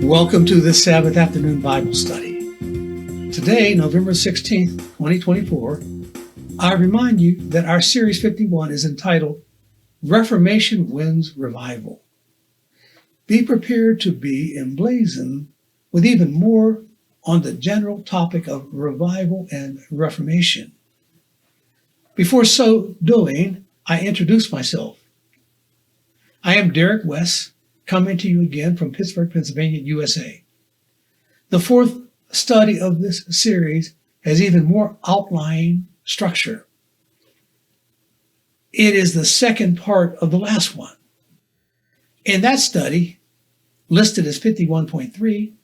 Welcome to this Sabbath afternoon Bible study. Today, November 16th, 2024, I remind you that our Series 51 is entitled Reformation Wins Revival. Be prepared to be emblazoned with even more on the general topic of revival and reformation. Before so doing, I introduce myself. I am Derek West, coming to you again from Pittsburgh, Pennsylvania, USA. The fourth study of this series has even more outline structure. It is the second part of the last one. In that study, listed as 51.3,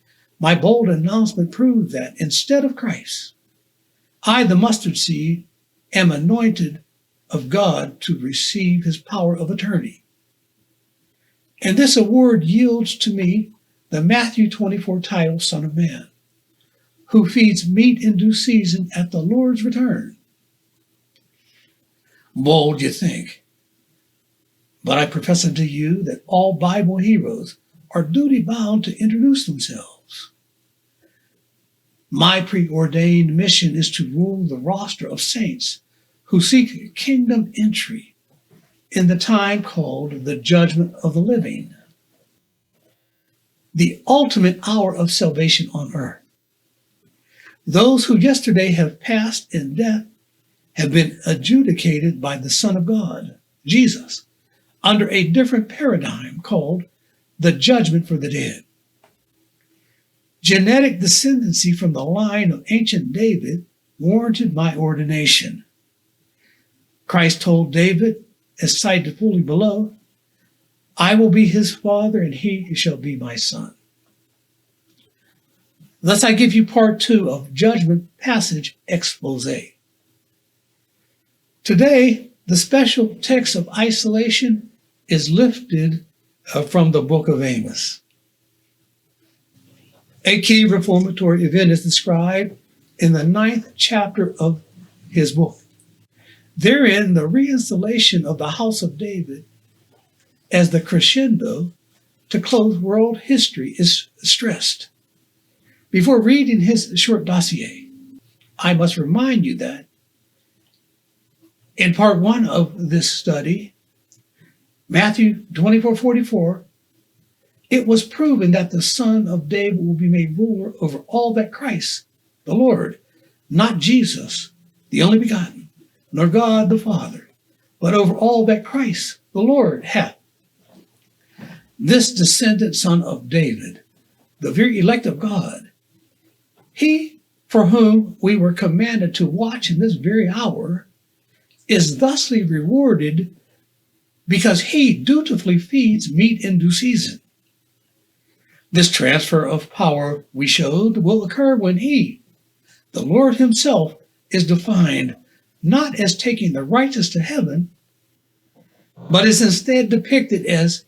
my bold announcement proved that instead of Christ, I, the mustard seed, am anointed of God to receive his power of attorney. And this award yields to me the Matthew 24 title, Son of Man, who feeds meat in due season at the Lord's return. Bold, you think. But I profess unto you that all Bible heroes are duty-bound to introduce themselves. My preordained mission is to rule the roster of saints who seek kingdom entry in the time called the judgment of the living, the ultimate hour of salvation on earth. Those who yesterday have passed in death have been adjudicated by the Son of God, Jesus, under a different paradigm called the judgment for the dead. Genetic descendancy from the line of ancient David warranted my ordination. Christ told David, as cited fully below, I will be his father and he shall be my son. Thus I give you part 2 of Judgment Passage Expose. Today, the special text of isolation is lifted from the book of Amos. A key reformatory event is described in the 9th chapter of his book. Therein, the reinstallation of the house of David as the crescendo to close world history is stressed. Before reading his short dossier, I must remind you that in part 1 of this study, Matthew 24:44, it was proven that the Son of David will be made ruler over all that Christ, the Lord, not Jesus, the only begotten, nor God the Father, but over all that Christ, the Lord, hath. This descendant son of David, the very elect of God, he for whom we were commanded to watch in this very hour, is thusly rewarded because he dutifully feeds meat in due season. This transfer of power, we showed, will occur when he, the Lord himself, is defined not as taking the righteous to heaven, but is instead depicted as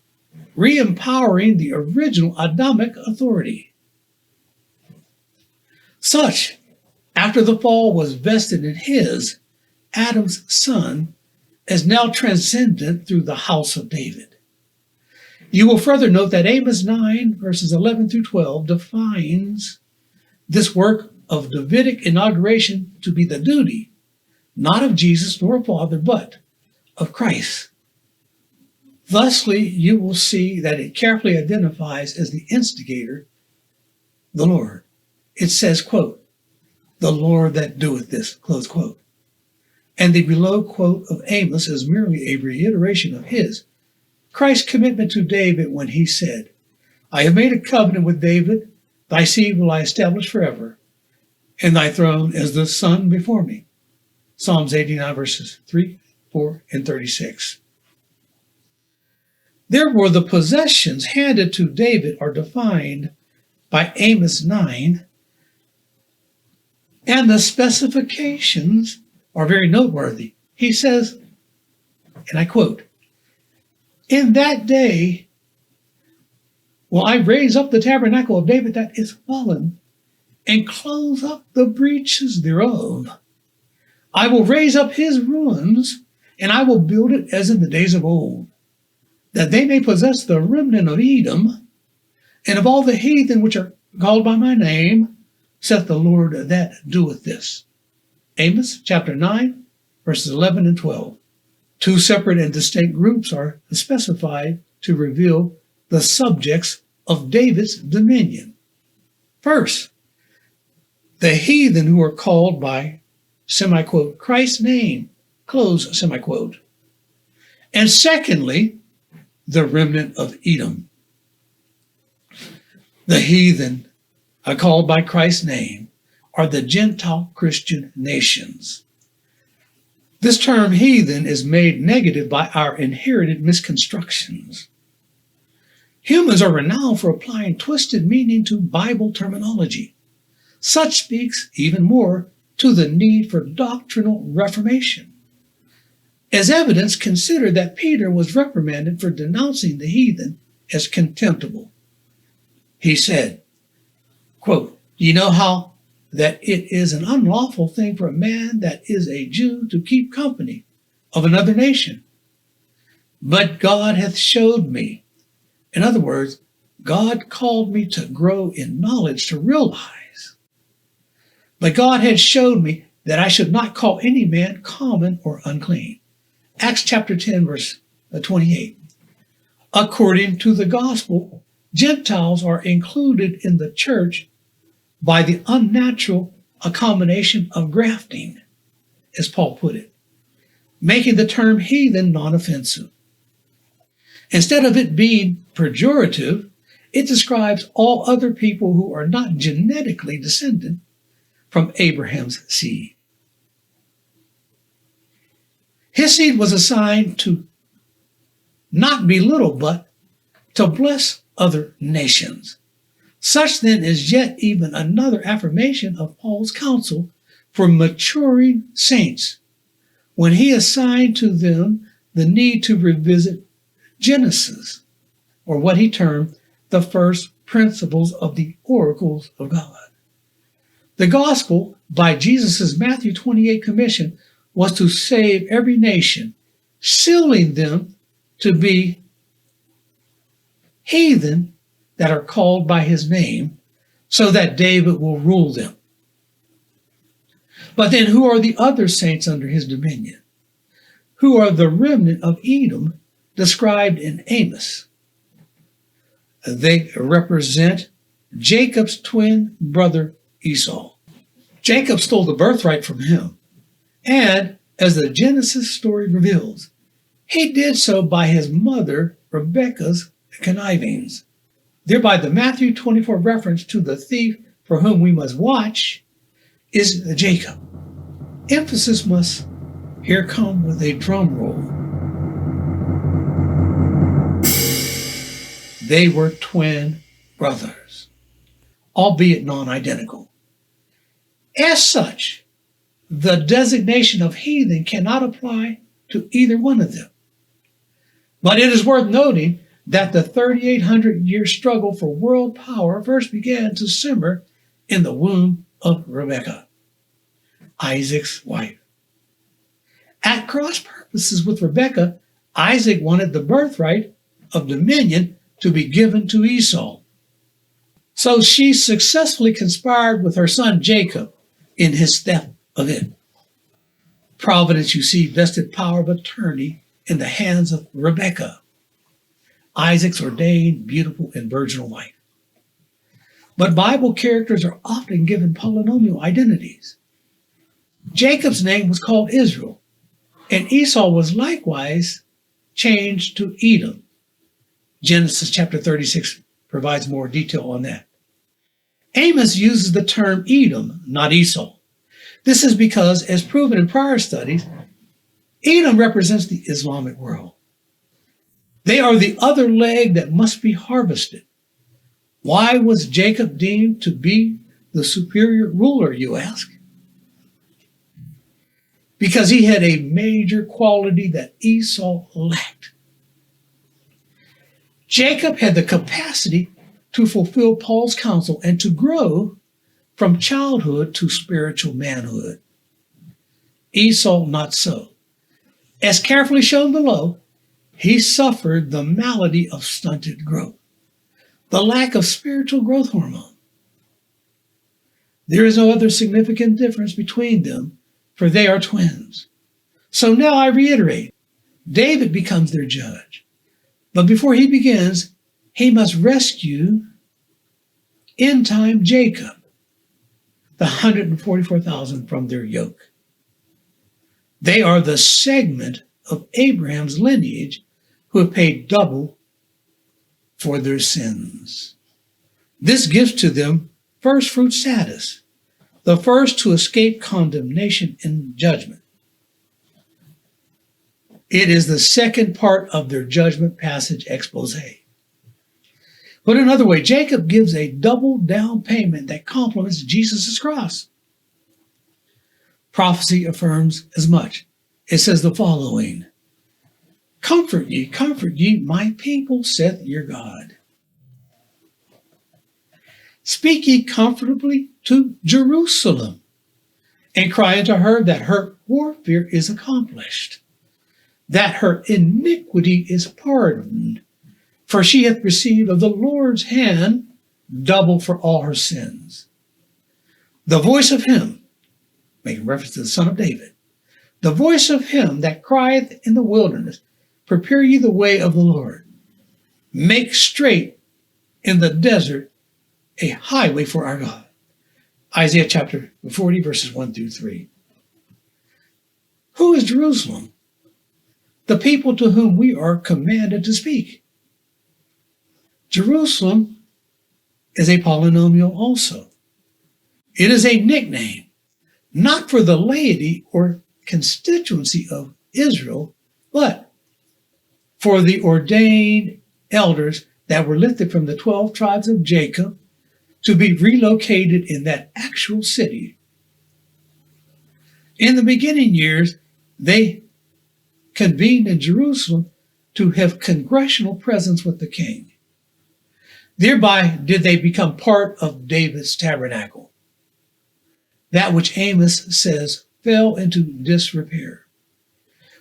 re-empowering the original Adamic authority. Such, after the fall, was vested in his, Adam's son, as now transcendent through the house of David. You will further note that Amos 9, verses 11 through 12, defines this work of Davidic inauguration to be the duty not of Jesus nor Father, but of Christ. Thusly, you will see that it carefully identifies as the instigator the Lord. It says, quote, the Lord that doeth this, close quote. And the below quote of Amos is merely a reiteration of his, Christ's commitment to David when he said, I have made a covenant with David, thy seed will I establish forever, and thy throne as the sun before me. Psalms 89, verses 3, 4, and 36. Therefore, the possessions handed to David are defined by Amos 9, and the specifications are very noteworthy. He says, and I quote, in that day will I raise up the tabernacle of David that is fallen, and close up the breaches thereof. I will raise up his ruins, and I will build it as in the days of old, that they may possess the remnant of Edom, And of all the heathen which are called by my name, saith the Lord that doeth this. Amos chapter 9, verses 11 and 12. Two separate and distinct groups are specified to reveal the subjects of David's dominion. First, the heathen who are called by, semiquote, Christ's name, close semiquote. And secondly, the remnant of Edom. The heathen are called by Christ's name are the Gentile Christian nations. This term heathen is made negative by our inherited misconstructions. Humans are renowned for applying twisted meaning to Bible terminology. Such speaks even more to the need for doctrinal reformation. As evidence, consider that Peter was reprimanded for denouncing the heathen as contemptible. He said, quote, "You know how that it is an unlawful thing for a man that is a Jew to keep company of another nation. But God hath showed me." In other words, God called me to grow in knowledge, to realize. But God had showed me that I should not call any man common or unclean. Acts chapter 10, verse 28. According to the gospel, Gentiles are included in the church by the unnatural accommodation of grafting, as Paul put it, making the term heathen non-offensive. Instead of it being pejorative, it describes all other people who are not genetically descended from Abraham's seed. His seed was assigned to not belittle, but to bless other nations. Such then is yet even another affirmation of Paul's counsel for maturing saints when he assigned to them the need to revisit Genesis, or what he termed the first principles of the oracles of God. The gospel, by Jesus' Matthew 28 commission, was to save every nation, sealing them to be heathen that are called by his name, so that David will rule them. But then who are the other saints under his dominion? Who are the remnant of Edom described in Amos? They represent Jacob's twin brother Esau. Jacob stole the birthright from him, and as the Genesis story reveals, he did so by his mother Rebekah's connivings. Thereby the Matthew 24 reference to the thief for whom we must watch is Jacob. Emphasis must here come with a drum roll. They were twin brothers, albeit non-identical. As such, the designation of heathen cannot apply to either one of them. But it is worth noting that the 3,800-year struggle for world power first began to simmer in the womb of Rebekah, Isaac's wife. At cross purposes with Rebekah, Isaac wanted the birthright of dominion to be given to Esau. So she successfully conspired with her son Jacob in his theft of it. Providence, you see, vested power of attorney in the hands of Rebekah, Isaac's ordained, beautiful, and virginal wife. But Bible characters are often given polynomial identities. Jacob's name was called Israel, and Esau was likewise changed to Edom. Genesis chapter 36 provides more detail on that. Amos uses the term Edom, not Esau. This is because, as proven in prior studies, Edom represents the Islamic world. They are the other leg that must be harvested. Why was Jacob deemed to be the superior ruler, you ask? Because he had a major quality that Esau lacked. Jacob had the capacity to fulfill Paul's counsel and to grow from childhood to spiritual manhood. Esau, not so. As carefully shown below, he suffered the malady of stunted growth. the lack of spiritual growth hormone. There is no other significant difference between them, for they are twins. So now I reiterate, David becomes their judge. But before he begins, he must rescue in time Jacob, the 144,000 from their yoke. They are the segment of Abraham's lineage who have paid double for their sins. This gives to them first fruit status, the first to escape condemnation and judgment. It is the second part of their judgment passage expose. Put another way, Jacob gives a double down payment that complements Jesus' cross. Prophecy affirms as much. It says the following: comfort ye, my people, saith your God. Speak ye comfortably to Jerusalem, and cry unto her that her warfare is accomplished, that her iniquity is pardoned, for she hath received of the Lord's hand double for all her sins. The voice of him, making reference to the Son of David, the voice of him that crieth in the wilderness, prepare ye the way of the Lord. Make straight in the desert a highway for our God. Isaiah chapter 40, verses 1 through 3. Who is Jerusalem? The people to whom we are commanded to speak. Jerusalem is a polynomial also. It is a nickname, not for the laity or constituency of Israel, but for the ordained elders that were lifted from the 12 tribes of Jacob to be relocated in that actual city. In the beginning years, they convened in Jerusalem to have congressional presence with the king. Thereby did they become part of David's tabernacle, that which Amos says fell into disrepair.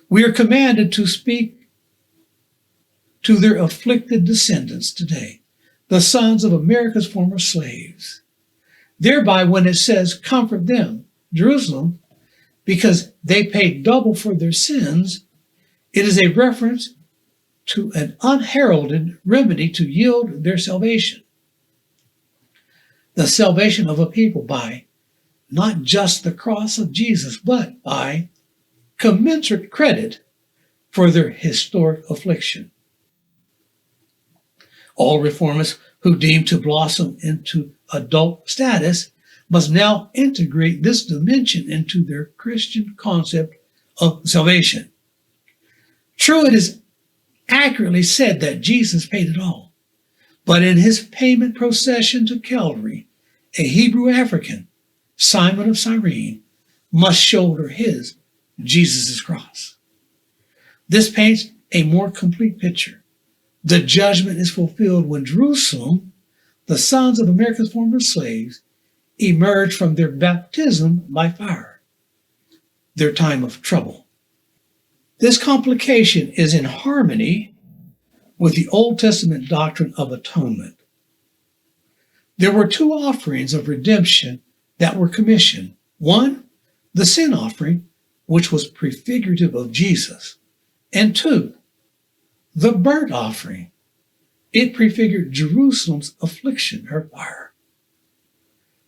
We are commanded to speak to their afflicted descendants today, the sons of America's former slaves. Thereby, when it says, comfort them, Jerusalem, because they paid double for their sins, it is a reference to an unheralded remedy to yield their salvation. The salvation of a people by not just the cross of Jesus, but by commensurate credit for their historic affliction. All reformists who deem to blossom into adult status must now integrate this dimension into their Christian concept of salvation. True, it is accurately said that Jesus paid it all, but in his payment procession to Calvary, a Hebrew African, Simon of Cyrene, must shoulder his, Jesus' cross. This paints a more complete picture. The judgment is fulfilled when Jerusalem, the sons of America's former slaves, emerge from their baptism by fire, their time of trouble. This complication is in harmony with the Old Testament doctrine of atonement. There were two offerings of redemption that were commissioned. One, the sin offering, which was prefigurative of Jesus. And two, the burnt offering. It prefigured Jerusalem's affliction, her fire.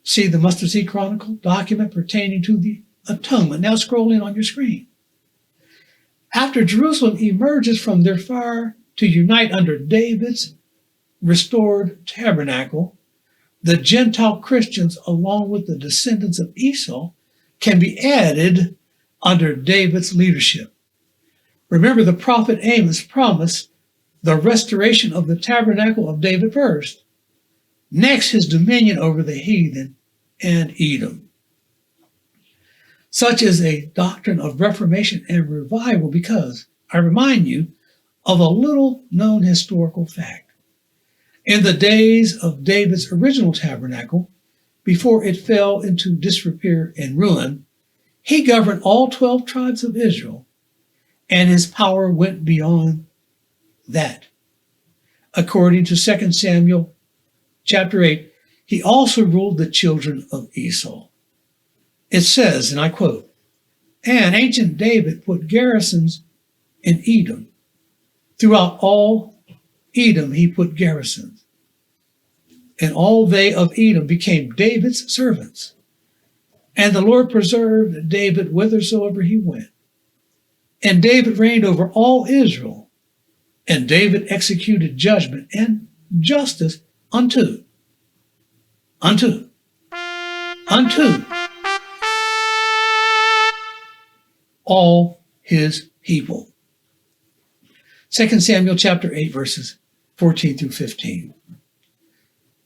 See the Mustard Seed Chronicle document pertaining to the atonement. Now scroll in on your screen. After Jerusalem emerges from their fire to unite under David's restored tabernacle, the Gentile Christians, along with the descendants of Esau, can be added under David's leadership. Remember, the prophet Amos promised the restoration of the tabernacle of David first. Next, his dominion over the heathen and Edom. Such is a doctrine of reformation and revival because, I remind you of a little known historical fact. In the days of David's original tabernacle, before it fell into disrepair and ruin, he governed all 12 tribes of Israel, and his power went beyond that. According to 2 Samuel chapter 8, he also ruled the children of Esau. It says, and I quote, "And ancient David put garrisons in Edom. Throughout all Edom he put garrisons. And all they of Edom became David's servants. And the Lord preserved David whithersoever he went. And David reigned over all Israel. And David executed judgment and justice unto all his people." 2 Samuel chapter 8, verses 14 through 15.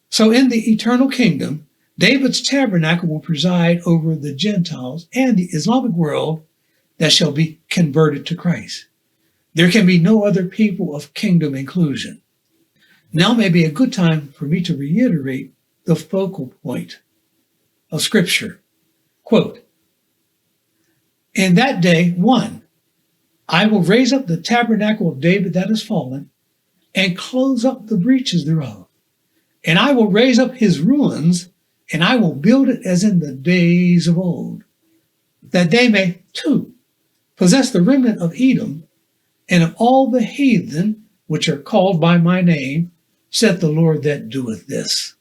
So in the eternal kingdom, David's tabernacle will preside over the Gentiles and the Islamic world that shall be converted to Christ. There can be no other people of kingdom inclusion. Now may be a good time for me to reiterate the focal point of Scripture. Quote, "In that day, 1, I will raise up the tabernacle of David that is fallen, and close up the breaches thereof. And I will raise up his ruins, and I will build it as in the days of old, that they may, 2, possess the remnant of Edom, and of all the heathen which are called by my name, saith the Lord that doeth this."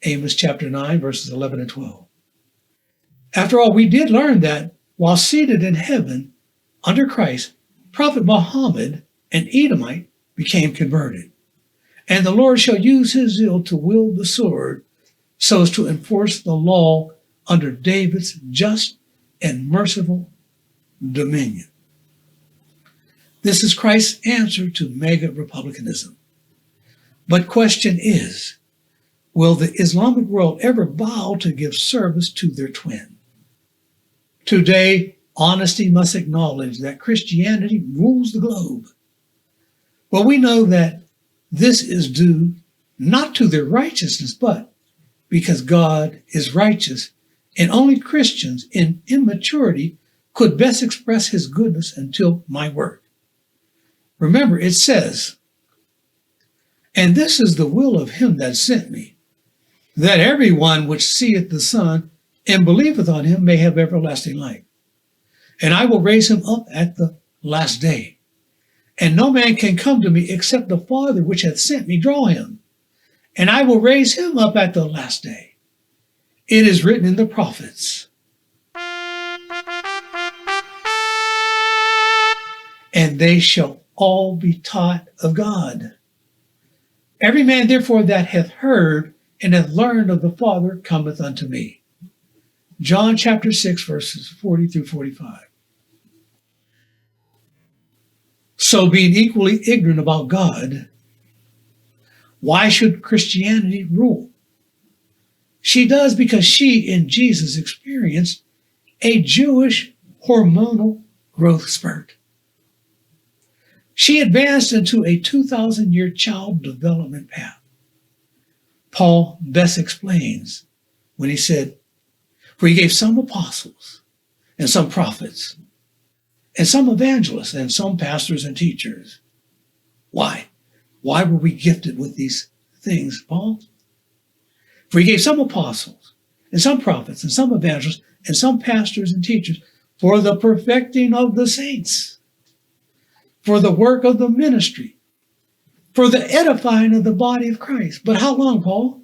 Amos chapter 9, verses 11 and 12. After all, we did learn that while seated in heaven under Christ, Prophet Muhammad, an Edomite, became converted. And the Lord shall use his zeal to wield the sword so as to enforce the law under David's just and merciful dominion. This is Christ's answer to mega republicanism. But question is, will the Islamic world ever bow to give service to their twin? Today, honesty must acknowledge that Christianity rules the globe. Well, we know that this is due not to their righteousness, but because God is righteous, and only Christians in immaturity could best express his goodness until my work. Remember, it says, "And this is the will of him that sent me, that everyone which seeth the Son and believeth on him may have everlasting life. And I will raise him up at the last day. And no man can come to me except the Father which hath sent me draw him. And I will raise him up at the last day. It is written in the prophets. And they shall all be taught of God. Every man therefore that hath heard and hath learned of the Father cometh unto me." John chapter 6, verses 40 through 45. So being equally ignorant about God, why should Christianity rule? She does because she in Jesus experienced a Jewish hormonal growth spurt. She advanced into a 2,000-year child development path. Paul best explains when he said, "For he gave some apostles and some prophets and some evangelists and some pastors and teachers." Why? Why were we gifted with these things, Paul? "For he gave some apostles and some prophets and some evangelists and some pastors and teachers for the perfecting of the saints, for the work of the ministry, for the edifying of the body of Christ." But how long, Paul?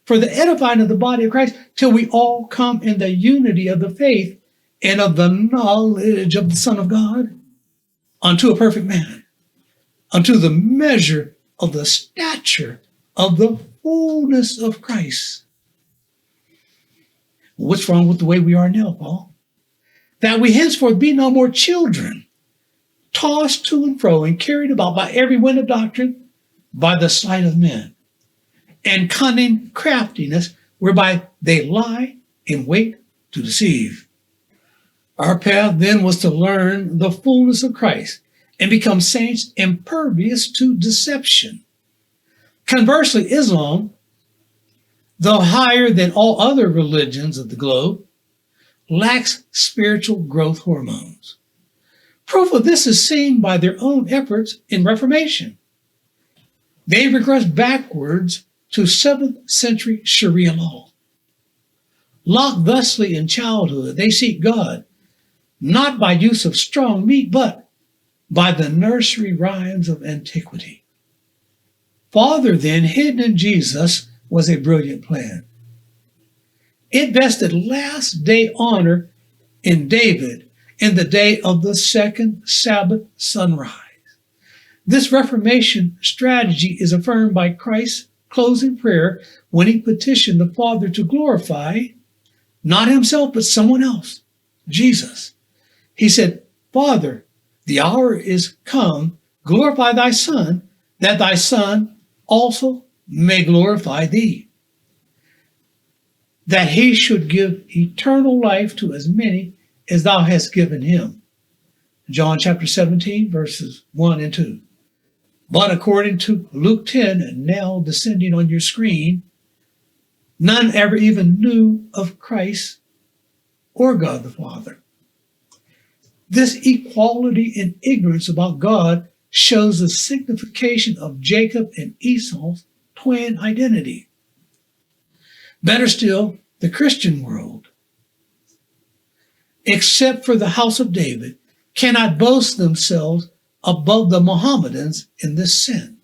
"For the edifying of the body of Christ, till we all come in the unity of the faith and of the knowledge of the Son of God, unto a perfect man, unto the measure of the stature of the fullness of Christ." What's wrong with the way we are now, Paul? "That we henceforth be no more children, tossed to and fro and carried about by every wind of doctrine, by the sleight of men, and cunning craftiness, whereby they lie in wait to deceive." Our path then was to learn the fullness of Christ and become saints impervious to deception. Conversely, Islam, though higher than all other religions of the globe, lacks spiritual growth hormones. Proof of this is seen by their own efforts in Reformation. They regress backwards to 7th century Sharia law. Locked thusly in childhood, they seek God, not by use of strong meat, but by the nursery rhymes of antiquity. Father, then, hidden in Jesus, was a brilliant plan. It vested last day honor in David in the day of the second Sabbath sunrise. This Reformation strategy is affirmed by Christ's closing prayer when he petitioned the Father to glorify not himself, but someone else, Jesus. He said, Father, the hour is come, glorify thy Son, that thy Son also may glorify thee, that he should give eternal life to as many as thou hast given him. John chapter 17, verses 1 and 2. But according to Luke 10, and now descending on your screen, none ever even knew of Christ or God the Father. This equality in ignorance about God shows the signification of Jacob and Esau's twin identity. Better still, the Christian world, except for the house of David, cannot boast themselves above the Mohammedans in this sin.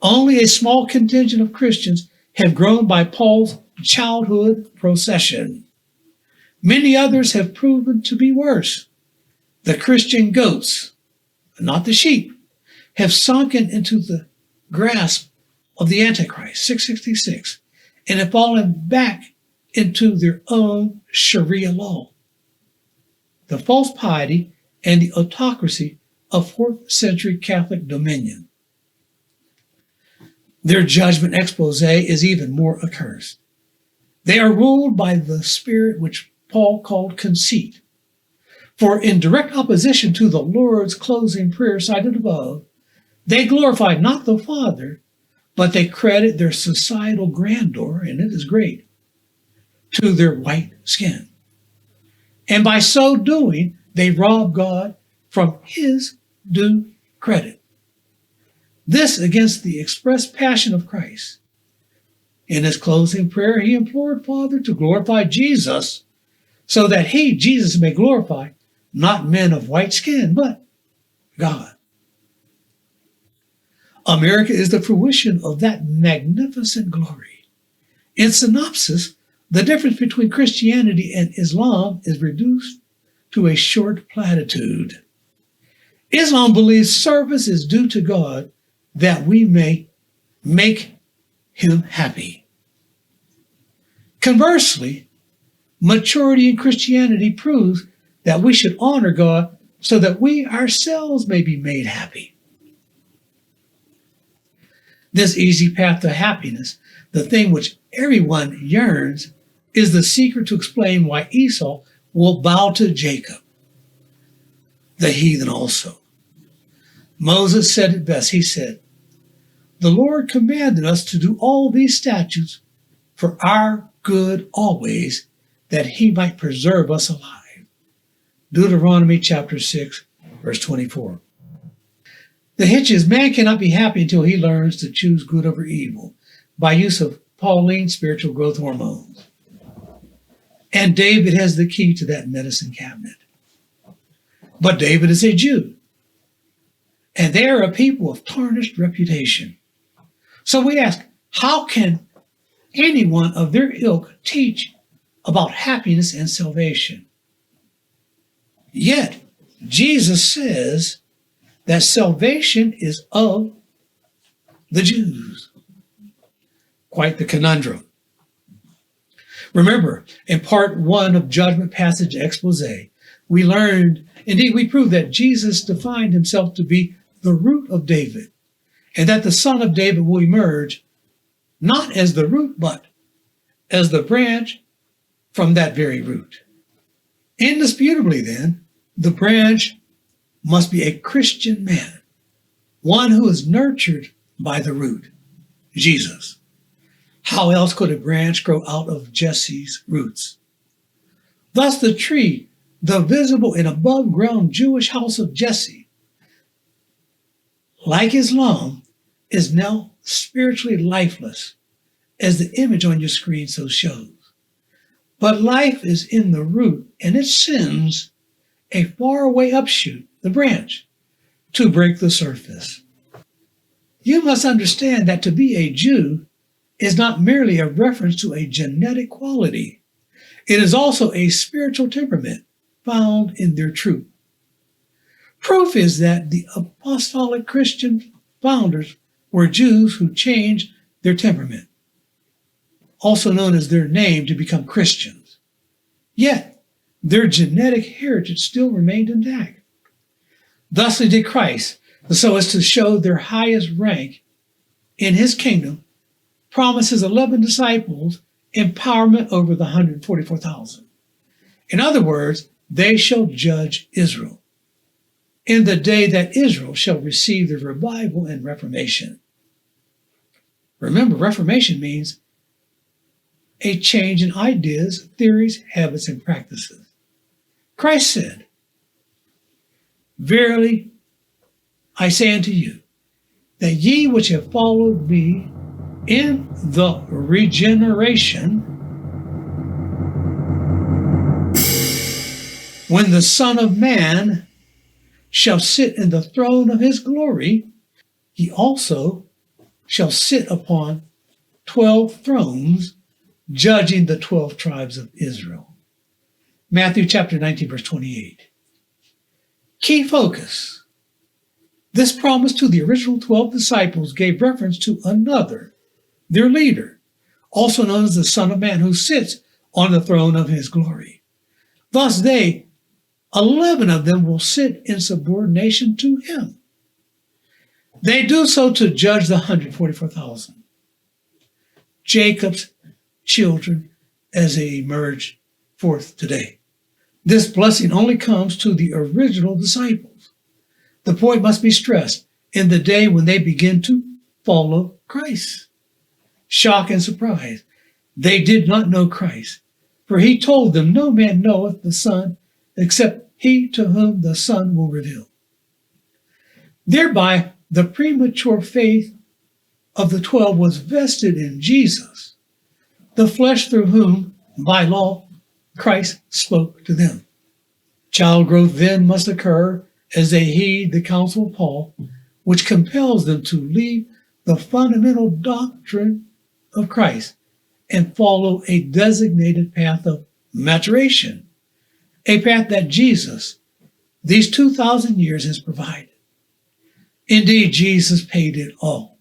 Only a small contingent of Christians have grown by Paul's childhood procession. Many others have proven to be worse. The Christian goats, not the sheep, have sunken into the grasp of the Antichrist, 666, and have fallen back into their own Sharia law. The false piety and the autocracy of 4th century Catholic dominion. Their judgment expose is even more accursed. They are ruled by the spirit which Paul called conceit. For in direct opposition to the Lord's closing prayer cited above, they glorify not the Father, but they credit their societal grandeur, and it is great, to their white skin. And by so doing, they rob God from his due credit. This against the express passion of Christ. In his closing prayer, he implored Father to glorify Jesus so that he, Jesus, may glorify not men of white skin, but God. America is the fruition of that magnificent glory. In synopsis, the difference between Christianity and Islam is reduced to a short platitude. Islam believes service is due to God that we may make him happy. Conversely, maturity in Christianity proves that we should honor God so that we ourselves may be made happy. This easy path to happiness, the thing which everyone yearns, is the secret to explain why Esau will bow to Jacob, the heathen also. Moses said it best. He said, "The Lord commanded us to do all these statutes for our good always, that he might preserve us alive." Deuteronomy chapter 6, verse 24. The hitch is man cannot be happy until he learns to choose good over evil by use of Pauline spiritual growth hormones. And David has the key to that medicine cabinet. But David is a Jew, and they are a people of tarnished reputation. So we ask, how can anyone of their ilk teach about happiness and salvation? Yet, Jesus says that salvation is of the Jews. Quite the conundrum. Remember, in part 1 of Judgment Passage Expose, we learned, indeed we proved that Jesus defined himself to be the root of David, and that the Son of David will emerge not as the root, but as the branch from that very root. Indisputably, then, the branch must be a Christian man, one who is nurtured by the root, Jesus. How else could a branch grow out of Jesse's roots? Thus the tree, the visible and above-ground Jewish house of Jesse, like Islam, is now spiritually lifeless, as the image on your screen so shows. But life is in the root, and it sends a faraway upshoot, the branch, to break the surface. You must understand that to be a Jew is not merely a reference to a genetic quality. It is also a spiritual temperament found in their truth. Proof is that the apostolic Christian founders were Jews who changed their temperament, also known as their name, to become Christians. Yet, their genetic heritage still remained intact. Thusly did Christ, so as to show their highest rank in his kingdom, promise his 11 disciples empowerment over the 144,000. In other words, they shall judge Israel in the day that Israel shall receive the revival and reformation. Remember, reformation means a change in ideas, theories, habits, and practices. Christ said, "Verily, I say unto you, that ye which have followed me in the regeneration, when the Son of Man shall sit in the throne of his glory, he also shall sit upon 12 thrones, judging the 12 tribes of Israel." Matthew chapter 19, verse 28. Key focus. This promise to the original 12 disciples gave reference to another, their leader, also known as the Son of Man, who sits on the throne of his glory. Thus they, 11 of them, will sit in subordination to him. They do so to judge the 144,000, Jacob's children, as they emerge forth today. This blessing only comes to the original disciples. The point must be stressed in the day when they begin to follow Christ. Shock and surprise. They did not know Christ, for he told them, "No man knoweth the Son except he to whom the Son will reveal." Thereby, the premature faith of the 12 was vested in Jesus, the flesh through whom, by law, Christ spoke to them. Child growth then must occur as they heed the counsel of Paul, which compels them to leave the fundamental doctrine of Christ and follow a designated path of maturation, a path that Jesus, these 2,000 years, has provided. Indeed, Jesus paid it all,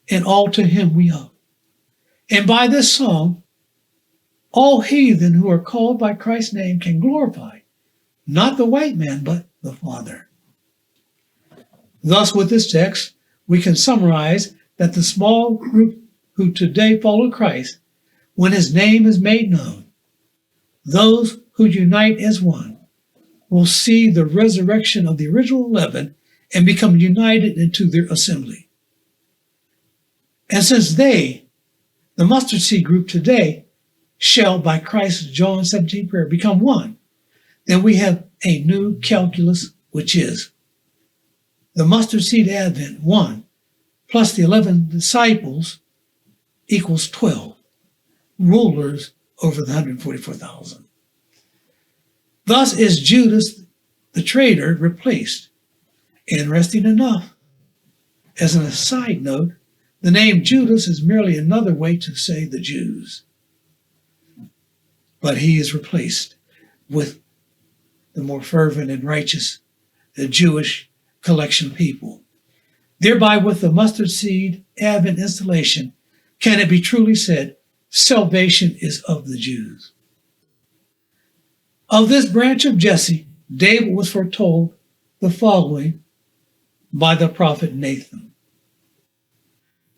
and all to him we owe. And by this song, all heathen who are called by Christ's name can glorify not the white man, but the Father. Thus, with this text, we can summarize that the small group who today follow Christ, when his name is made known, those who unite as one, will see the resurrection of the original 11 and become united into their assembly. And since they, the mustard seed group today, shall by Christ's John 17 prayer become one, then we have a new calculus, which is the mustard seed advent, 1, plus the 11 disciples equals 12, rulers over the 144,000. Thus is Judas the traitor replaced. Interesting enough, as an aside note, the name Judas is merely another way to say the Jews. But he is replaced with the more fervent and righteous, the Jewish collection of people. Thereby, with the mustard seed Advent installation, can it be truly said, salvation is of the Jews. Of this branch of Jesse, David was foretold the following by the prophet Nathan.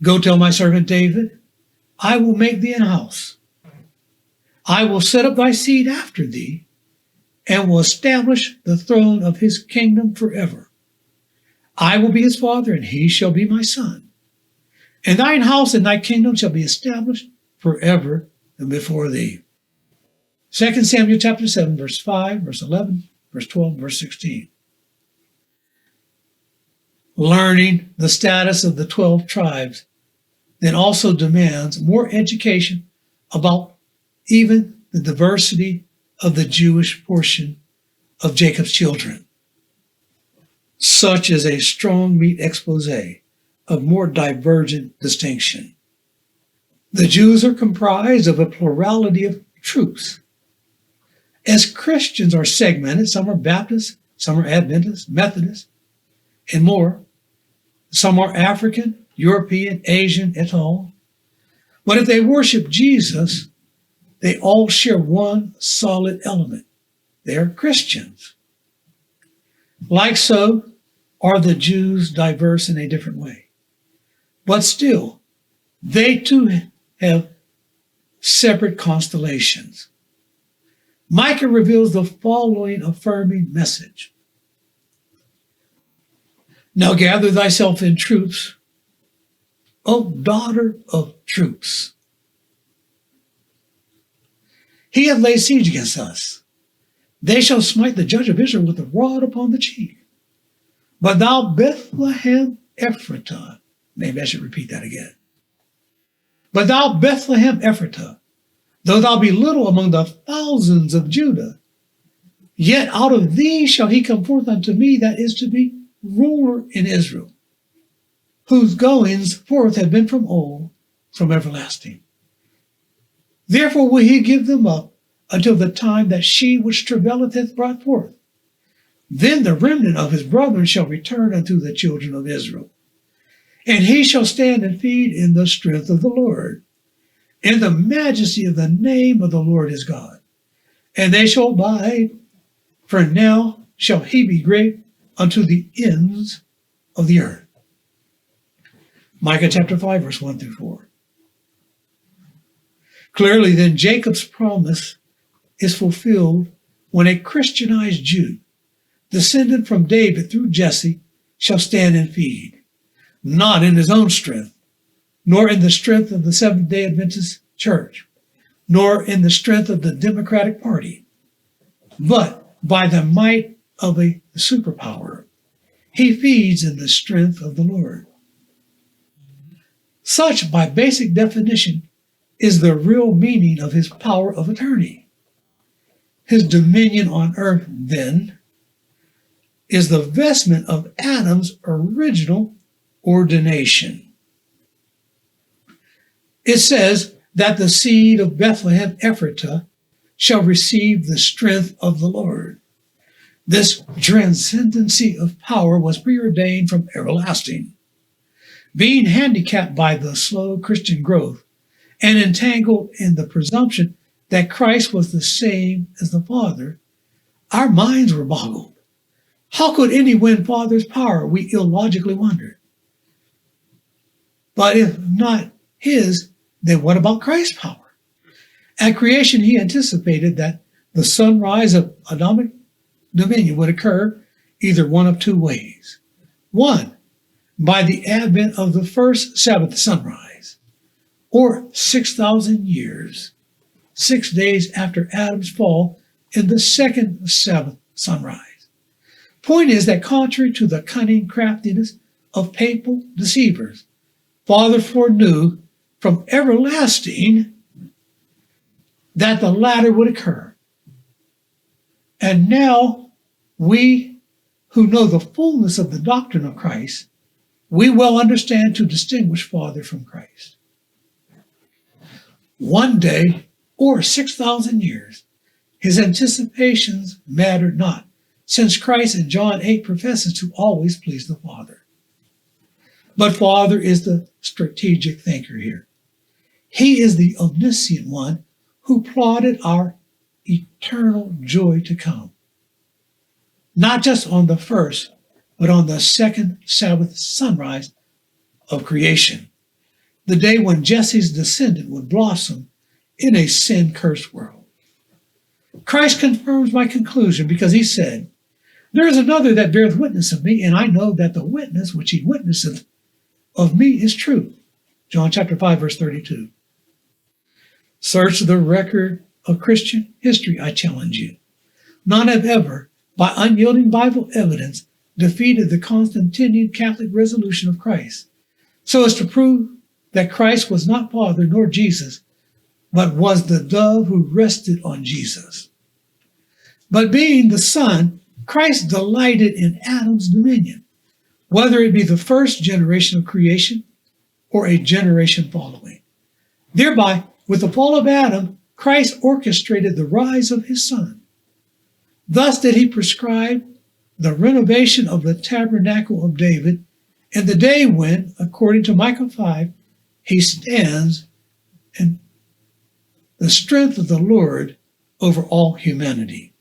"Go tell my servant David, I will make thee an house. I will set up thy seed after thee, and will establish the throne of his kingdom forever. I will be his father, and he shall be my son. And thine house and thy kingdom shall be established forever and before thee." 2 Samuel chapter 7, verse 5, verse 11, verse 12, verse 16. Learning the status of the 12 tribes then also demands more education about even the diversity of the Jewish portion of Jacob's children. Such is a strong meat expose of more divergent distinction. The Jews are comprised of a plurality of troops. As Christians are segmented, some are Baptists, some are Adventists, Methodists, and more. Some are African, European, Asian, et al. But if they worship Jesus, they all share one solid element. They are Christians. Like so are the Jews diverse in a different way. But still, they too have separate constellations. Micah reveals the following affirming message. Now gather thyself in troops, O daughter of troops. He hath laid siege against us. They shall smite the judge of Israel with a rod upon the cheek. But thou Bethlehem Ephratah, maybe I should repeat that again. But thou Bethlehem Ephratah, though thou be little among the thousands of Judah, yet out of thee shall he come forth unto me that is to be ruler in Israel, whose goings forth have been from old, from everlasting. Therefore will he give them up until the time that she which travaileth hath brought forth. Then the remnant of his brethren shall return unto the children of Israel, and he shall stand and feed in the strength of the Lord, in the majesty of the name of the Lord his God. And they shall abide, for now shall he be great unto the ends of the earth. Micah chapter 5, verse 1 through 4. Clearly then, Jacob's promise is fulfilled when a Christianized Jew, descended from David through Jesse, shall stand and feed, not in his own strength, nor in the strength of the Seventh-day Adventist Church, nor in the strength of the Democratic Party, but by the might of a superpower. He feeds in the strength of the Lord. Such, by basic definition, is the real meaning of his power of attorney. His dominion on earth, then, is the vestment of Adam's original ordination. It says that the seed of Bethlehem Ephratah shall receive the strength of the Lord. This transcendency of power was preordained from everlasting. Being handicapped by the slow Christian growth and entangled in the presumption that Christ was the same as the Father, our minds were boggled. How could any win Father's power, we illogically wondered. But if not his, then what about Christ's power? At creation, he anticipated that the sunrise of Adamic dominion would occur either one of two ways. One, by the advent of the first Sabbath sunrise, or 6,000 years, 6 days after Adam's fall, in the second Sabbath sunrise. Point is that contrary to the cunning craftiness of papal deceivers, Father foreknew from everlasting that the latter would occur. And now we who know the fullness of the doctrine of Christ, we well understand to distinguish Father from Christ. One day, or 6,000 years, his anticipations mattered not, since Christ in John 8 professes to always please the Father. But Father is the strategic thinker here. He is the omniscient one who plotted our eternal joy to come. Not just on the first, but on the second Sabbath sunrise of creation, the day when Jesse's descendant would blossom in a sin-cursed world. Christ confirms my conclusion because he said, "There is another that beareth witness of me, and I know that the witness which he witnesseth of me is true." John chapter 5, verse 32. Search the record of Christian history, I challenge you. None have ever, by unyielding Bible evidence, defeated the Constantinian Catholic resolution of Christ, so as to prove that Christ was not Father nor Jesus, but was the dove who rested on Jesus. But being the Son, Christ delighted in Adam's dominion, whether it be the first generation of creation or a generation following. Thereby, with the fall of Adam, Christ orchestrated the rise of his Son. Thus did he prescribe the renovation of the tabernacle of David and the day when, according to Micah 5, he stands in the strength of the Lord over all humanity.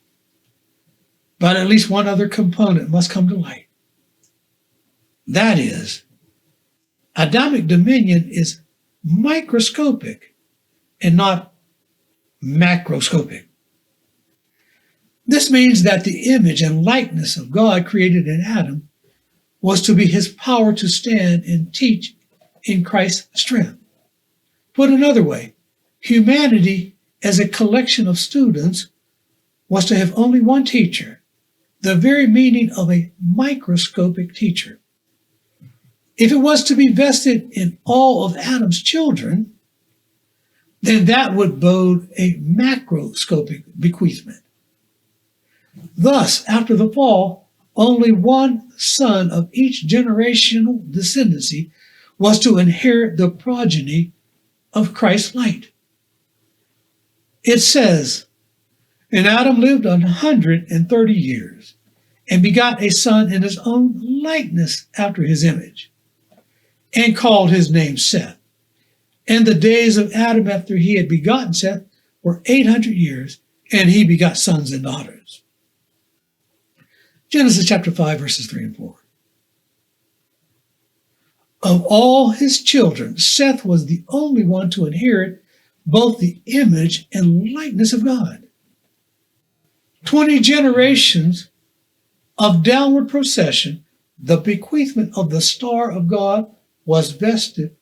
But at least one other component must come to light. That is, Adamic dominion is microscopic and not macroscopic. This means that the image and likeness of God created in Adam was to be his power to stand and teach in Christ's strength. Put another way, humanity as a collection of students was to have only one teacher, the very meaning of a microscopic teacher. If it was to be vested in all of Adam's children, then that would bode a macroscopic bequeathment. Thus, after the fall, only one son of each generational descendancy was to inherit the progeny of Christ's light. It says, "And Adam lived 130 years, and begot a son in his own likeness after his image, and called his name Seth. And the days of Adam after he had begotten Seth were 800 years, and he begot sons and daughters." Genesis chapter 5, verses 3 and 4. Of all his children, Seth was the only one to inherit both the image and likeness of God. 20 generations of downward procession, the bequeathment of the star of God was vested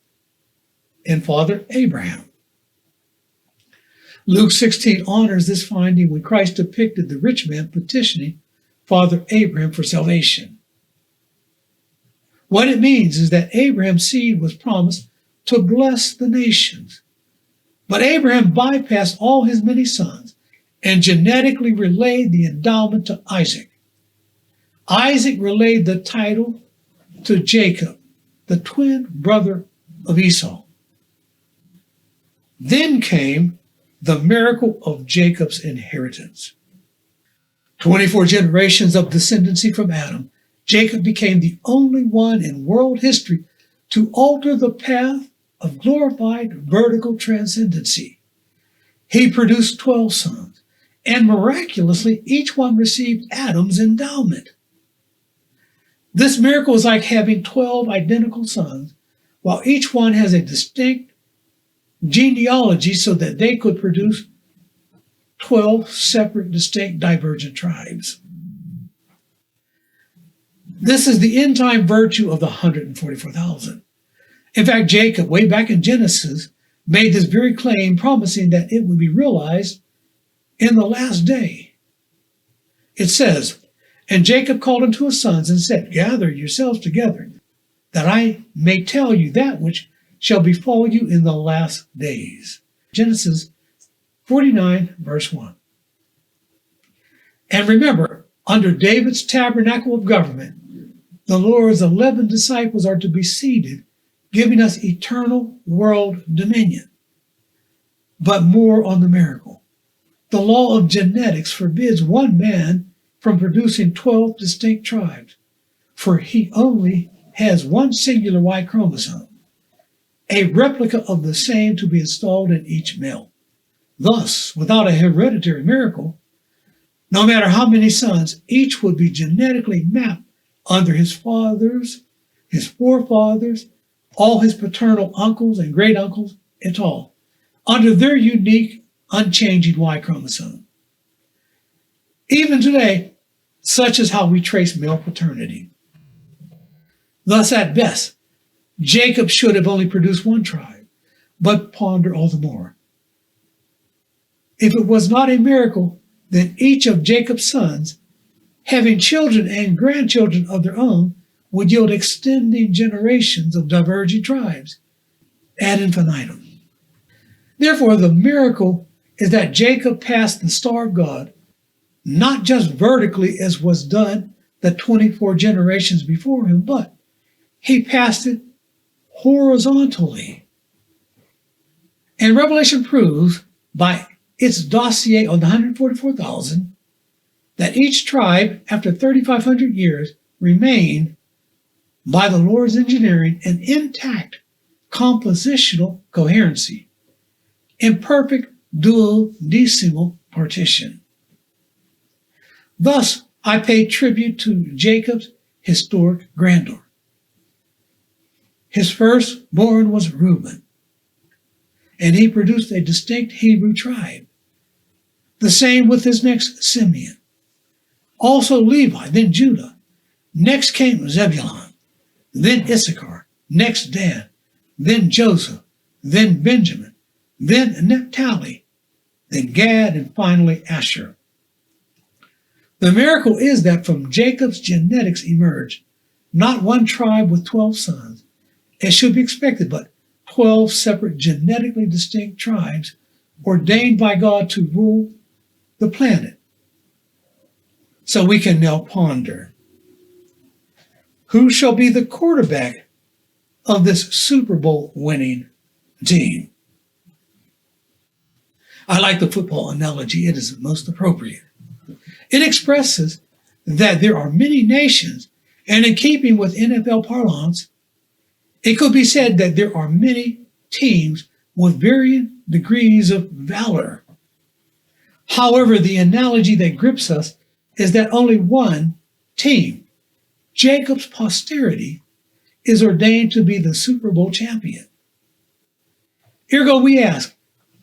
in Father Abraham. Luke 16 honors this finding when Christ depicted the rich man petitioning Father Abraham for salvation. What it means is that Abraham's seed was promised to bless the nations. But Abraham bypassed all his many sons and genetically relayed the endowment to Isaac. Isaac relayed the title to Jacob, the twin brother of Esau. Then came the miracle of Jacob's inheritance. 24 generations of descendancy from Adam, Jacob became the only one in world history to alter the path of glorified vertical transcendency. He produced 12 sons, and miraculously, each one received Adam's endowment. This miracle is like having 12 identical sons, while each one has a distinct genealogy so that they could produce 12 separate, distinct, divergent tribes. This is the end-time virtue of the 144,000. In fact, Jacob, way back in Genesis, made this very claim, promising that it would be realized in the last day. It says, "And Jacob called unto his sons and said, Gather yourselves together, that I may tell you that which shall befall you in the last days." Genesis 49, verse 1. And remember, under David's tabernacle of government, the Lord's 11 disciples are to be seated, giving us eternal world dominion. But more on the miracle. The law of genetics forbids one man from producing 12 distinct tribes, for he only has one singular Y chromosome, a replica of the same to be installed in each male. Thus, without a hereditary miracle, no matter how many sons, each would be genetically mapped under his fathers, his forefathers, all his paternal uncles and great uncles, et al., under their unique, unchanging Y chromosome. Even today, such is how we trace male paternity. Thus, at best, Jacob should have only produced one tribe, but ponder all the more. If it was not a miracle, then each of Jacob's sons having children and grandchildren of their own, would yield extending generations of diverging tribes ad infinitum. Therefore, the miracle is that Jacob passed the star of God, not just vertically as was done the 24 generations before him, but he passed it horizontally. And Revelation proves by its dossier on the 144,000 that each tribe, after 3,500 years, remained, by the Lord's engineering, an intact compositional coherency, in perfect duodecimal partition. Thus, I pay tribute to Jacob's historic grandeur. His firstborn was Reuben, and he produced a distinct Hebrew tribe. The same with his next, Simeon. Also Levi, then Judah. Next came Zebulun, then Issachar, next Dan, then Joseph, then Benjamin, then Naphtali, then Gad, and finally Asher. The miracle is that from Jacob's genetics emerged not one tribe with 12 sons, as should be expected, but 12 separate genetically distinct tribes ordained by God to rule the planet. So we can now ponder, who shall be the quarterback of this Super Bowl winning team? I like the football analogy. It is most appropriate. It expresses that there are many nations, and in keeping with NFL parlance, it could be said that there are many teams with varying degrees of valor. However, the analogy that grips us is that only one team, Jacob's posterity, is ordained to be the Super Bowl champion. Ergo, we ask,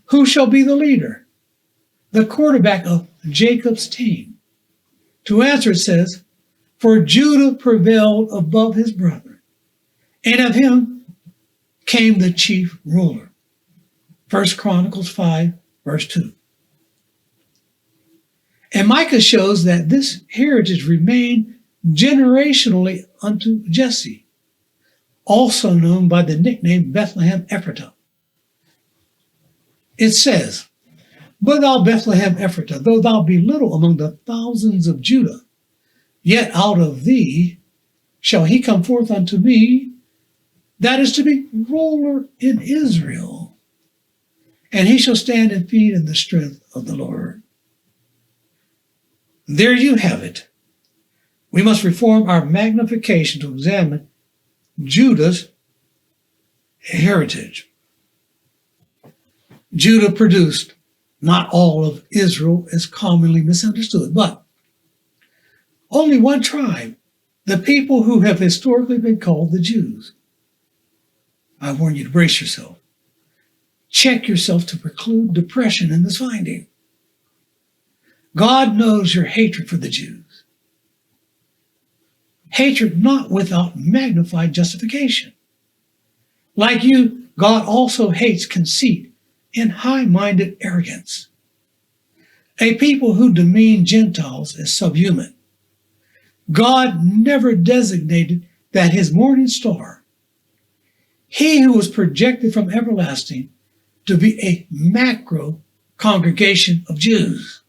who shall be the leader, the quarterback of Jacob's team? To answer, it says, for Judah prevailed above his brother, and of him came the chief ruler. 1 Chronicles 5, verse 2. And Micah shows that this heritage remained generationally unto Jesse, also known by the nickname Bethlehem Ephratah. It says, but thou Bethlehem Ephratah, though thou be little among the thousands of Judah, yet out of thee shall he come forth unto me, that is to be ruler in Israel, and he shall stand and feed in the strength of the Lord. There you have it. We must reform our magnification to examine Judah's heritage. Judah produced not all of Israel as commonly misunderstood, but only one tribe, the people who have historically been called the Jews. I warn you to brace yourself. Check yourself to preclude depression in this finding. God knows your hatred for the Jews. Hatred not without magnified justification. Like you, God also hates conceit and high-minded arrogance. A people who demean Gentiles as subhuman. God never designated that his morning star, he who was projected from everlasting to be a macro congregation of Jews.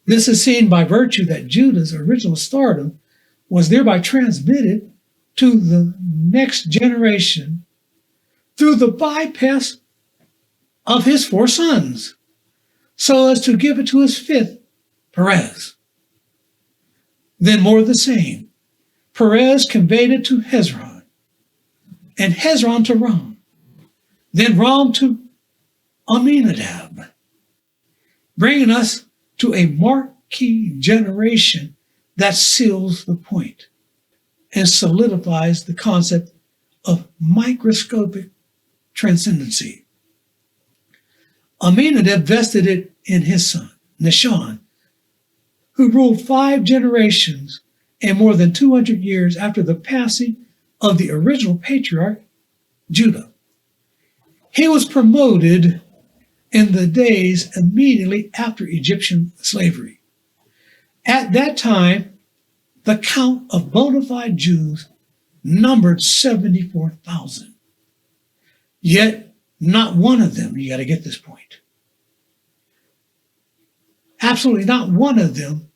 This is seen by virtue that Judah's original stardom was thereby transmitted to the next generation through the bypass of his 4 sons, so as to give it to his 5th, Perez. Then more of the same. Perez conveyed it to Hezron, and Hezron to Ram, then Ram to Aminadab, bringing us to a marquee generation that seals the point and solidifies the concept of microscopic transcendency. Aminadab vested it in his son, Nahshon, who ruled 5 generations and more than 200 years after the passing of the original patriarch, Judah. He was promoted in the days immediately after Egyptian slavery. At that time, the count of bona fide Jews numbered 74,000. Yet not one of them, you got to get this point, absolutely not one of them,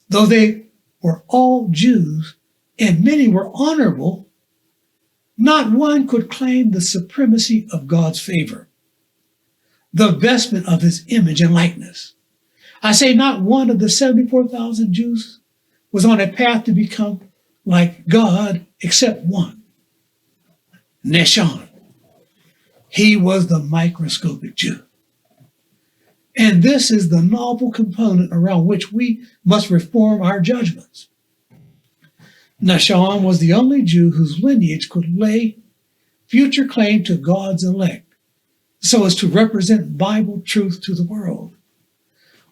though they were all Jews and many were honorable, not one could claim the supremacy of God's favor, the vestment of his image and likeness. I say not one of the 74,000 Jews was on a path to become like God except one, Nashon. He was the microscopic Jew. And this is the novel component around which we must reform our judgments. Nashon was the only Jew whose lineage could lay future claim to God's elect, so as to represent Bible truth to the world.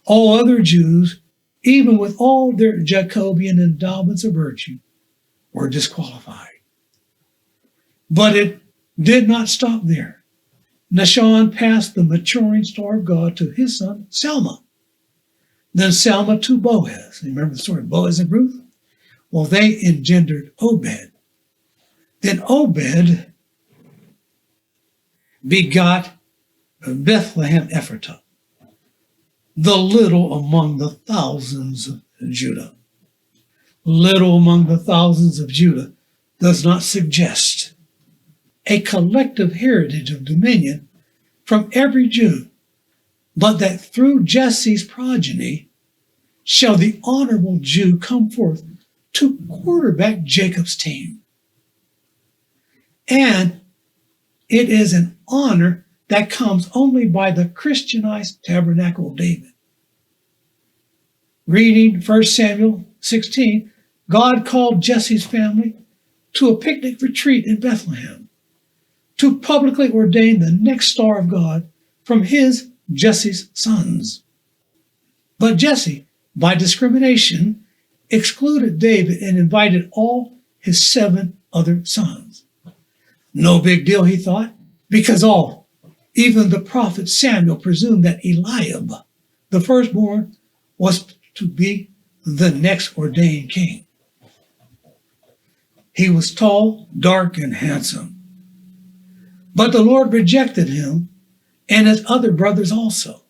All other Jews, even with all their Jacobean endowments of virtue, were disqualified. But it did not stop there. Nashon passed the maturing star of God to his son, Selma. Then Selma to Boaz. You remember the story of Boaz and Ruth? Well, they engendered Obed. Then Obed begot Bethlehem Ephratah, the little among the thousands of Judah. Little among the thousands of Judah does not suggest a collective heritage of dominion from every Jew, but that through Jesse's progeny shall the honorable Jew come forth to quarterback Jacob's team. And it is an honor that comes only by the Christianized tabernacle of David. Reading 1 Samuel 16, God called Jesse's family to a picnic retreat in Bethlehem to publicly ordain the next star of God from Jesse's sons. But Jesse, by discrimination, excluded David and invited all his 7 other sons. No big deal, he thought, because all, even the prophet Samuel, presumed that Eliab, the firstborn, was to be the next ordained king. He was tall, dark, and handsome. But the Lord rejected him and his other brothers also.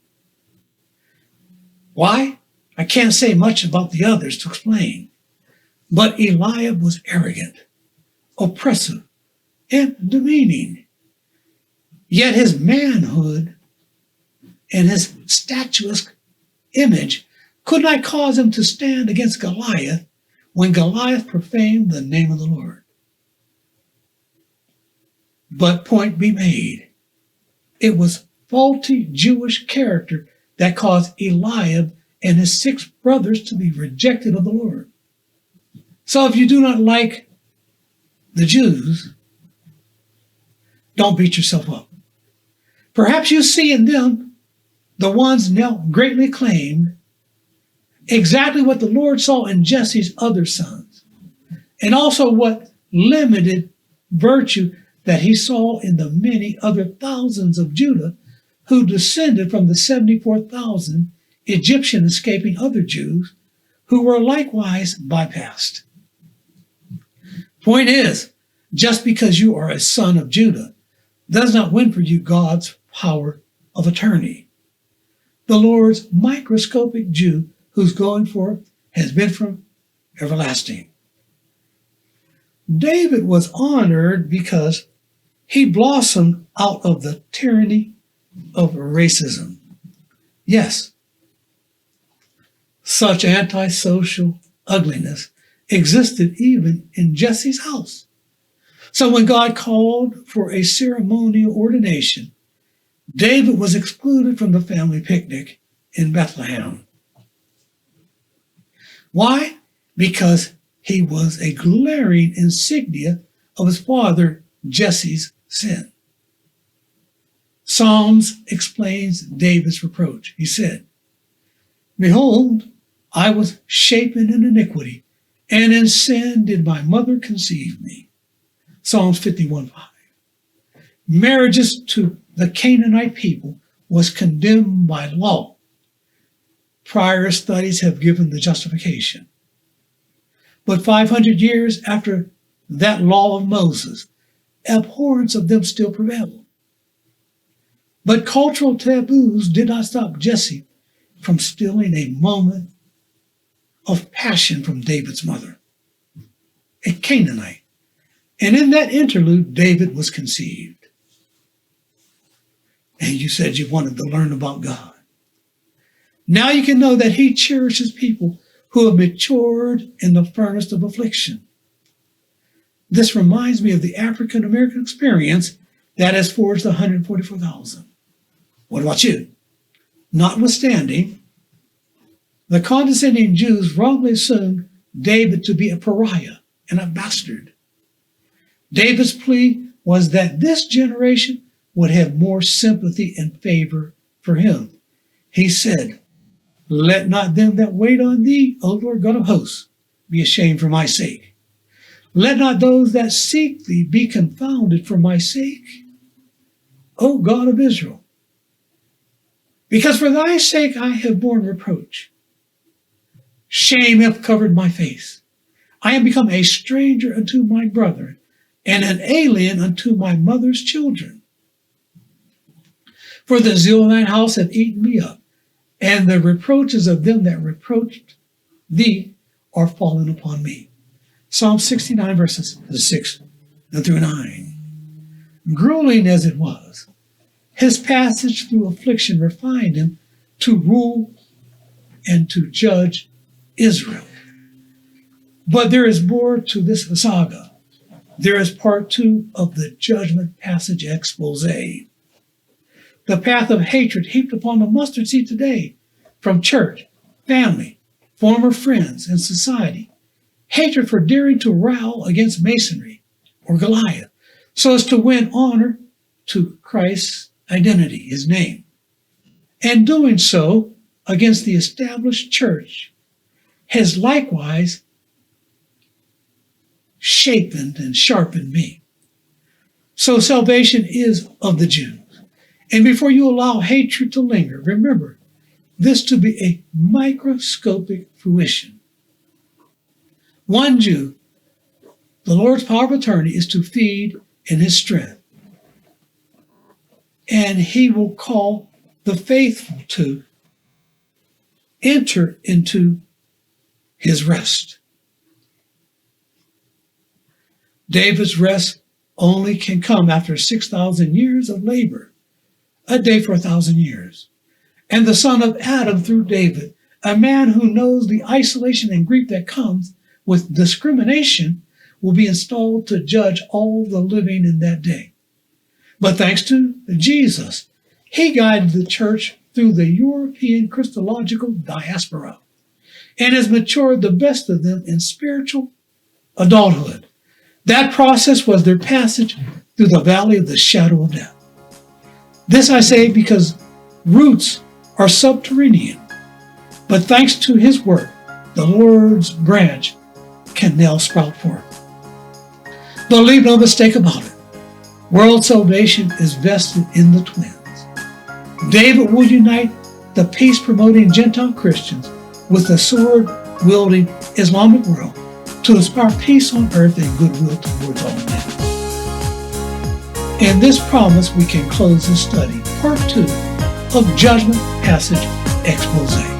Why? I can't say much about the others to explain. But Eliab was arrogant, oppressive, and demeaning. Yet his manhood and his statuesque image could not cause him to stand against Goliath when Goliath profaned the name of the Lord. But point be made, it was faulty Jewish character that caused Eliab and his 6 brothers to be rejected of the Lord. So if you do not like the Jews, don't beat yourself up. Perhaps you see in them, the ones now greatly claimed, exactly what the Lord saw in Jesse's other sons, and also what limited virtue that he saw in the many other thousands of Judah who descended from the 74,000 Egyptian escaping other Jews who were likewise bypassed. Point is, just because you are a son of Judah does not win for you God's power of attorney. The Lord's microscopic Jew whose going forth has been from everlasting. David was honored because he blossomed out of the tyranny of racism. Yes, such antisocial ugliness existed even in Jesse's house. So when God called for a ceremonial ordination, David was excluded from the family picnic in Bethlehem. Why? Because he was a glaring insignia of his father Jesse's sin. Psalms explains David's reproach. He said, "Behold, I was shapen in iniquity, and in sin did my mother conceive me." Psalms 51:5. Marriages to the Canaanite people was condemned by law. Prior studies have given the justification. But 500 years after that law of Moses, abhorrence of them still prevailed. But cultural taboos did not stop Jesse from stealing a moment of passion from David's mother, a Canaanite. And in that interlude, David was conceived. And you said you wanted to learn about God. Now you can know that he cherishes people who have matured in the furnace of affliction. This reminds me of the African American experience that has forged the 144,000. What about you? Notwithstanding, the condescending Jews wrongly assumed David to be a pariah and a bastard. David's plea was that this generation would have more sympathy and favor for him. He said, "Let not them that wait on thee, O Lord God of hosts, be ashamed for my sake. Let not those that seek thee be confounded for my sake, O God of Israel. Because for thy sake I have borne reproach. Shame hath covered my face. I am become a stranger unto my brethren, and an alien unto my mother's children. For the zeal of thine house hath eaten me up, and the reproaches of them that reproached thee are fallen upon me." Psalm 69, verses 6 through 9. Grueling as it was, his passage through affliction refined him to rule and to judge Israel. But there is more to this saga. There is part 2 of the judgment passage expose. The path of hatred heaped upon the mustard seed today from church, family, former friends, and society. Hatred for daring to row against masonry or Goliath so as to win honor to Christ's identity, his name, and doing so against the established church has likewise shapened and sharpened me. So salvation is of the Jews. And before you allow hatred to linger, remember this to be a microscopic fruition. One Jew, the Lord's power of attorney is to feed in his strength. And he will call the faithful to enter into his rest. David's rest only can come after 6,000 years of labor, a day for 1,000 years. And the son of Adam through David, a man who knows the isolation and grief that comes with discrimination, will be installed to judge all the living in that day. But thanks to Jesus, he guided the church through the European Christological diaspora and has matured the best of them in spiritual adulthood. That process was their passage through the valley of the shadow of death. This I say because roots are subterranean, but thanks to his work, the Lord's branch can now sprout forth. But leave no mistake about it. World salvation is vested in the twins. David will unite the peace-promoting Gentile Christians with the sword-wielding Islamic world to inspire peace on earth and goodwill towards all men. In this promise, we can close this study, part 2 of Judgment Passage Expose.